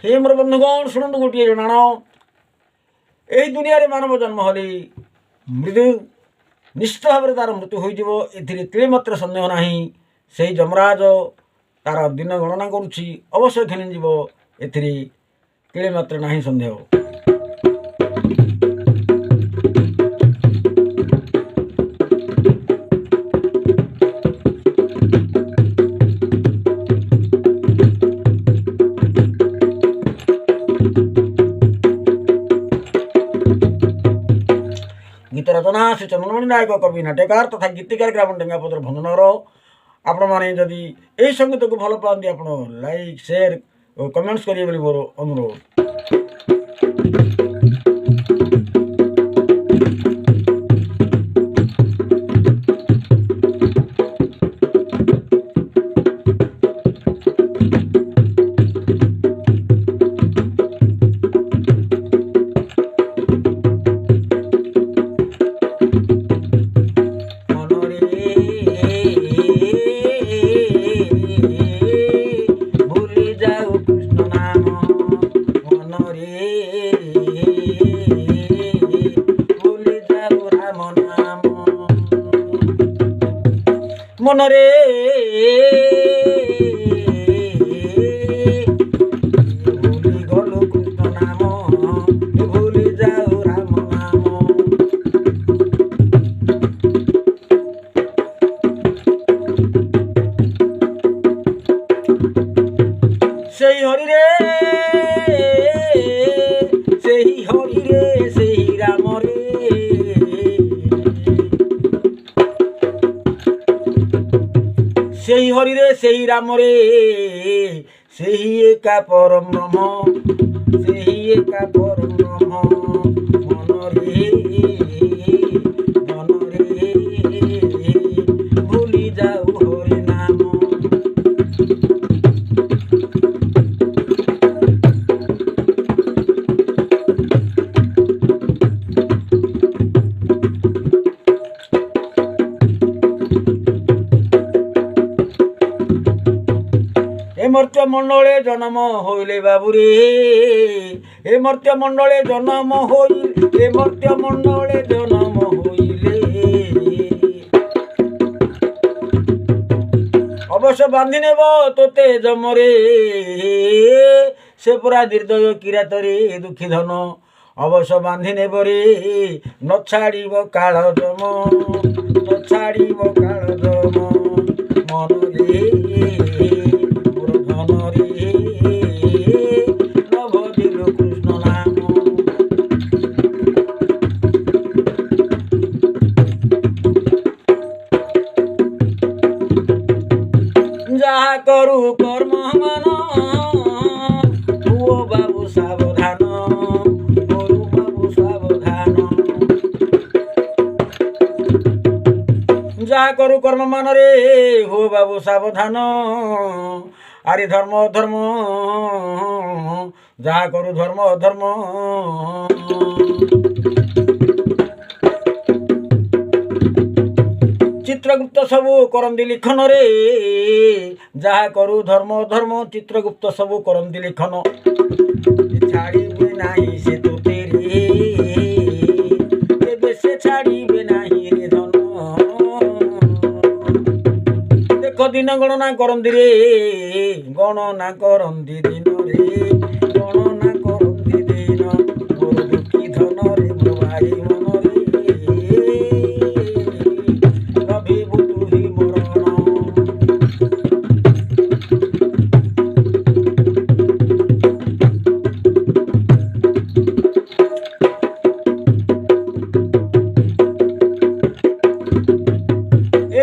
हे मोर बंधुगण शुणु गोटे जनाण यही दुनिया मानव जन्म हेले मृत्यु निश्चित भाव तार मृत्यु हो एमात्र सन्देह ना से जमराज तार दिन गणना करुच्ची अवश्य घिणीज एमात्र ना सन्देह। गीत रचना श्री चंद्रमणि नायक कवि नाट्यकार तथा गीतिकार ग्राम डेंगापदर भंजनगर आपण मैंने जदि यही संगीत को भल पाती आप लाइक शेयर और कमेंट्स करेंगे मोर अनुरोध। मन रे भूली गलु कृष्ण नाम भूली जाऊ राम नाम। सेही हरि रे सेही हरि रे सेही राम रे सेही हरि रे सेही राम रे सेही एका परम ब्रह्म सेही एका परम ब्रह्म। मन रे भूली जाऊ हरि नाम। मर्त्य मंडले जन्म होइले बाबुरे हे मर्त्य मंडले जन्म होइले हे मर्त्य मंडले जन्म होइले अवश्य बांधि नेब तोते जमरे से पुरा निर्दय किरातरे दुखी धन अवश्य बांधि नेब रे न छाड़िब काल जम न छाड़िब काल जम। मन रे जहा करू कर्म मान हुओ बाबू सावधान करू बाबू सावधान। जहा करू कर्म मान रे हो बाबू सावधान आरे धर्म अधर्म जहा करू धर्म अधर्म। चित्रगुप्त सबू करंदी लिखन रे जहा करू धर्म धर्म चित्रगुप्त सबू करंदी लिखन। छाड़िबे नाही से तो तेरे एबे से छाड़िबे नाही रे धन। देख दिन गणना करंदी रे गणना करंदी दिन रे गणना करंदी दिन मोर दुखी धन रे मोर भाई मन रे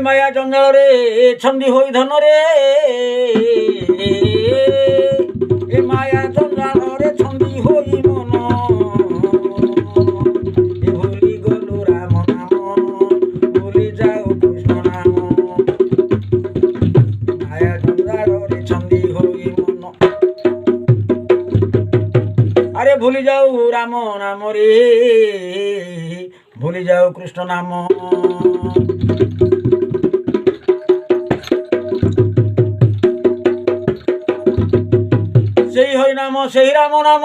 माया जंजाल रे छंदी होई धन रे ए माया जंजाल रे छंदी होई मन ए भूली गलु राम नाम भूली जाऊ कृष्ण नाम। माया जंजाल रे छंदी होई मन अरे भूली जाऊ राम नाम रे ভুলি যাও কৃষ্ণ নাম। সেই হরি নাম সেই রাম নাম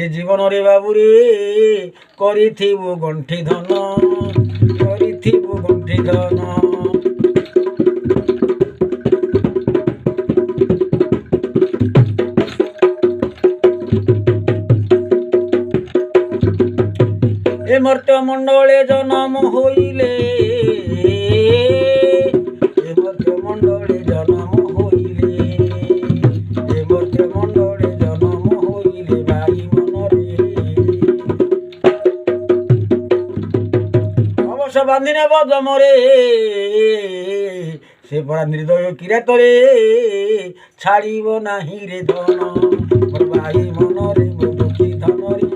এ জীবনরে বাবুরে করিথিবু গণ্ঠি ধন, করিথিবু গণ্ঠি ধন। এ মর্ত্য মণ্ডলে জন্ম হইলে, এ মর্ত্য মণ্ডলে জন্ম হইলে, এ মর্ত্য মণ্ডলে জন্ম হইলে ভাই মনরে অবশ্য বান্ধি নেব জমরে। সে পরা নির্দয় কিরাতরে ছাড়িব নাহি রে ধন, ভাই মনরে দুঃখী ধনরে।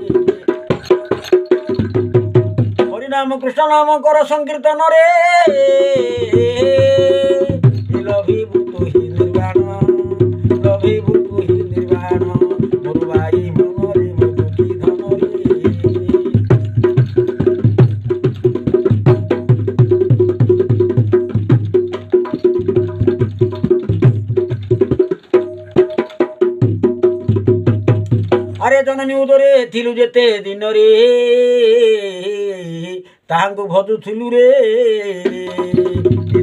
নাম কৃষ্ণ নাম কর সংকীর্তন রে, লভিবু তুহি নির্বাণ, লভিবু তুহি নির্বাণ, মোর ভাই মনরে দুঃখী ধনরে। আরে জননী উদরে থিলু যেতে দিনরে, তাহাଙ୍କୁ ଭଜୁଥିଲୁ ରେ।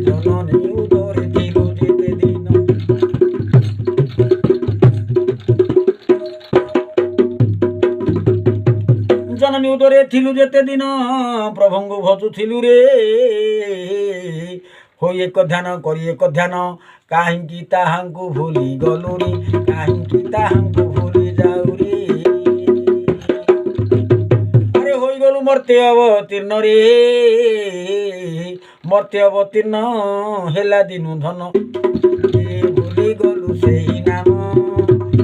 ଜନନୀ ଉଦରେ ଥିଲୁ ଯେତେ ଦିନ, ଜନନୀ ଉଦରେ ଥିଲୁ ଯେତେ ଦିନ ପ୍ରଭୁଙ୍କୁ ଭଜୁଥିଲୁ ରେ। ହୋଇ ଏକ ଧ୍ୟାନ କରି ଏକ ଧ୍ୟାନ, କାହିଁକି ତାହାଙ୍କୁ ଭୁଲି ଗଲୁ ରେ, କାହିଁକି ତାହାଙ୍କୁ ଭୁଲି ଯାଉ ରେ। ହୋଇଗଲୁ ମର୍ତ୍ତ୍ୟ ଅବତୀର୍ଣ୍ଣ ରେ, ମର୍ତ୍ତ୍ୟ ଅବତୀର୍ଣ୍ଣ ହେଲା ଦିନୁ ଧନ। ଭୁଲି ଗଲୁ ସେହି ନାମ,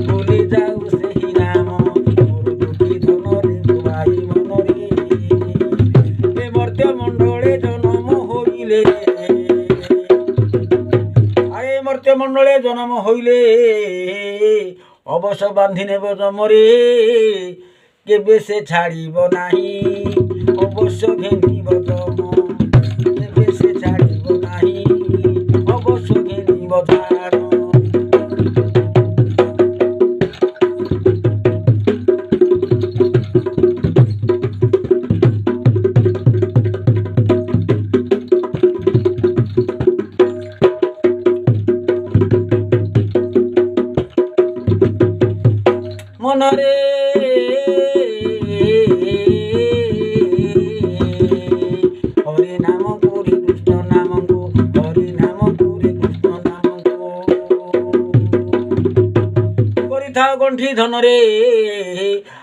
ଭୁଲି ଯାଉ ସେହି ନାମ, ମୋର ଦୁଃଖୀ ଧନରେ ଭାଇ ମନରେ। ଏ ମର୍ତ୍ତ୍ୟ ମଣ୍ଡଳେ ଜନମ ହୋଇଲେ, ଆରେ ମର୍ତ୍ତ୍ୟ ମଣ୍ଡଳେ ଜନମ ହୋଇଲେ ଅବଶ୍ୟ ବାନ୍ଧି ନେବ ଜମରେ। কেবে সে ছাড়িব নাহি অবশ্য ঘেনিব জম, কেবে সে ছাড়িব নাহি অবশ্য ঘেনিব ঝাড়। মনরে হরি নাম করি কৃষ্ণ নামঙ্গো, হরি নাম করি কৃষ্ণ নামঙ্গো। করিথাও গণ্ঠি ধনরে,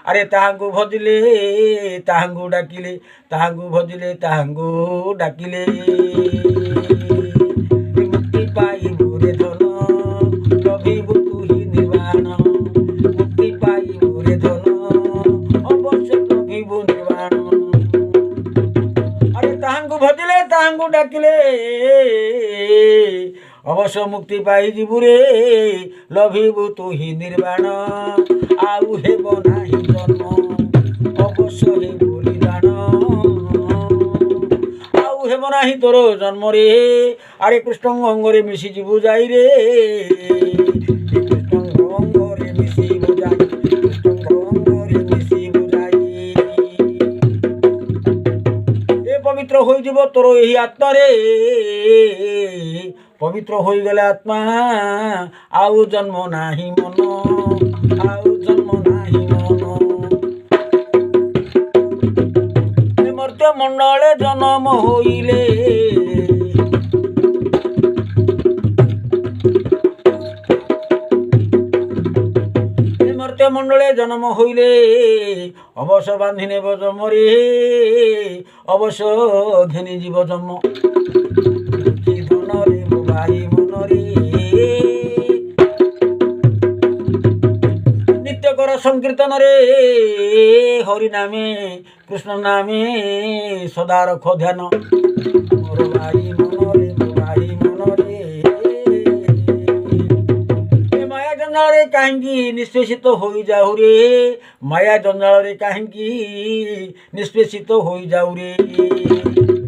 আরে তাহাঙ্গু ভজিলে তাহাঙ্গু ডাকিলে, তাহাঙ্গু ভজিলে তাহাঙ্গু ডাকিলে। মুক্তি পাইবু রে ধন, লভিবু তুহি নির্বাণ, মুক্তি পাইবু রে ধন অবশ্য লভিবু নির্বাণ। আরে তাহাঙ্গু ভজিলে তাহাঙ্গু ডাকিলে অবশ্য মুক্তি পাইଯିବୁ রে, লভিবু তুহি নির্বাণ। ଆଉ ହେବ ନାହିଁ ଜନ୍ମ ଅବଶ୍ୟ ହେବୁ ନିଦାନ, ଆଉ ହେବ ନାହିଁ ତୋର ଜନ୍ମରେ। ଆରେ କୃଷ୍ଣଙ୍କ ଅଙ୍ଗରେ ମିଶିଯିବୁ ଯାଇ ରେ, କୃଷ୍ଣଙ୍କ ଅଙ୍ଗରେ ମିଶିବୁ ଯାଇ, କୃଷ୍ଣଙ୍କ ଅଙ୍ଗରେ ମିଶିବୁ ଯାଇ। ଏ ପବିତ୍ର ହୋଇଯିବ ତୋର ଏହି ଆତ୍ମାରେ, ପବିତ୍ର ହୋଇଗଲେ ଆତ୍ମା ଆଉ ଜନ୍ମ ନାହିଁ ମନ, ଆଉ ଜନ୍ମ ନାହିଁ ମନ। ଏ ମର୍ତ୍ତ୍ୟ ମଣ୍ଡଳେ ଜନ୍ମ ହୋଇଲେ, ଏ ମର୍ତ୍ତ୍ୟ ମଣ୍ଡଳେ ଜନ୍ମ ହୋଇଲେ ଅବଶ୍ୟ ବାନ୍ଧି ନେବ ଜମରେ, ଅବଶ୍ୟ ଘେନି ଯିବ ଜମ। ଧନରେ ମୋ ଭାଇ ମନରେ ନିତ୍ୟ କର ସଂକୀର୍ତ୍ତନରେ, ହରି ନାମେ କୃଷ୍ଣ ନାମେ ସଦା ରଖ ଧ୍ୟାନ, ମୋର ଭାଇ ମନରେ ମୋ ଭାଇ ମନରେ। ଏ ମାୟା ଜଞ୍ଜାଳରେ କାହିଁକି ନିଷ୍ପେଷିତ ହୋଇଯାଉ ରେ ମାୟା ଜଞ୍ଜାଳରେ କାହିଁକି ନିଷ୍ପେଷିତ ହୋଇଯାଉ ରେ।